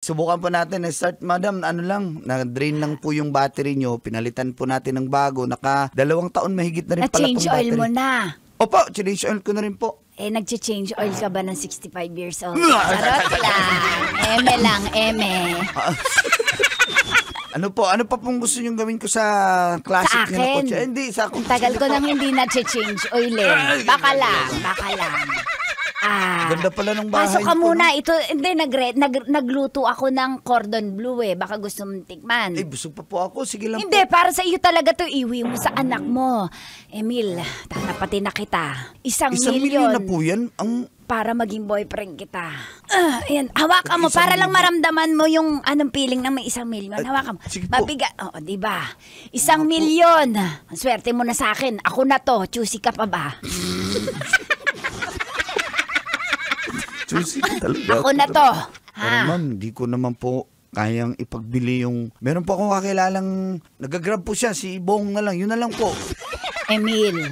subukan po natin. Start, madam, ano lang, na-drain lang po yung battery nyo. Pinalitan po natin ng bago. Naka 2 taon mahigit na rin pala pong battery. Na-change oil mo na. Opo, change oil ko na rin po. Nag-change oil ka ba ng 65 years old? Charot lang. Eme. Ano pa pong gusto nyong gawin ko sa classic sa niya na akin? kotse? Hindi, sa akin. Tagal ko nang hindi na-change oil eh. Baka lang. Ganda pala ng bahay. Pasok ka niyo po, muna. no? Ito, hindi, nagluto ako ng cordon bleu eh. Baka gusto mong tikman. Busog pa po ako. Sige lang Hindi, po. para sa iyo talaga to. Iwi mo sa anak mo. Emil, tatapatin na kita. 1 1,000,000 na milyon. po yan. Para maging boyfriend kita. Ayan, hawakan mo para lang maramdaman mo yung anong feeling ng may 1 milyon. Hawakan mo. Sige po. Mabigat. Oo, diba? 1 milyon. Ang swerte mo na sa akin. Ako na to. Choosy ka pa ba? Juicy talaga. Ako na to. Pero ma'am, di ko naman po kayang ipagbili yung... Meron po akong kakilalang nagagrab po siya. Si Bong na lang. Yun na lang po. Emil,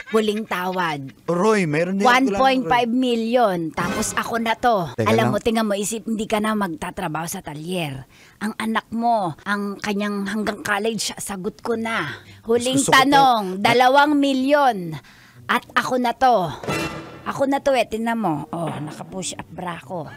huling tawad. Roy, meron din 1.5 million. Tapos ako na to. Teka Alam lang. mo, tingnan mo, isip, hindi ka na magtatrabaho sa talyer. Ang anak mo, ang kanyang hanggang college, sagot ko na. Huling Gusto ko tanong, 2 milyon. At ako na to. Ako na to tingnan mo. Oh, naka-push up bra ko.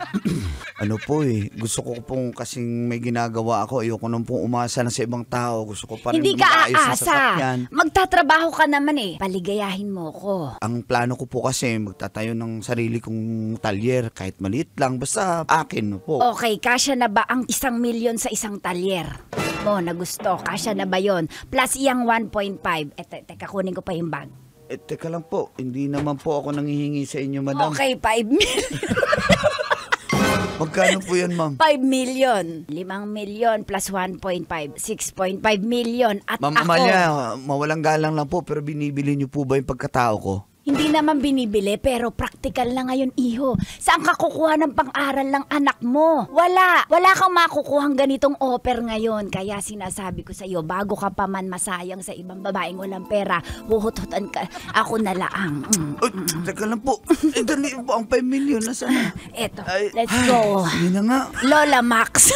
Ano po gusto ko pong kasing may ginagawa ako. Ayoko nang pong umasa na sa ibang tao. Gusto ko pa rin Hindi ka maayos na aasa. sasakyan. Magtatrabaho ka naman eh. Paligayahin mo ko. Ang plano ko po kasi magtatayo ng sarili kong talyer kahit maliit lang. Basta akin po. Okay, kasya na ba ang 1 milyon sa isang talyer? Mo na gusto, kasya na ba yon? Plus iyang 1.5. Teka, kunin ko pa yung bag. Teka lang po. Hindi naman po ako nangihingi sa inyo, madam. Okay, 5 million. Magkano po yan, ma'am? 5 million. 5 million plus 1.5. 6.5 million. At Ma'am ako, Amalia, mawalang galang lang po, pero binibili niyo po ba yung pagkatao ko? hindi naman binibili, pero practical na ngayon, iho. Saan ka kukuha ng pang-aral ng anak mo? Wala. Wala kang makukuhang ganitong offer ngayon. Kaya sinasabi ko sa iyo, bago ka pa man masayang sa ibang babaeng walang pera, huhut-hutan ka. Ako na lang. Teka lang po. Dali po ang 5 million. Nasaan na? Eto, Ay, let's go. Sige na nga. Lola Max.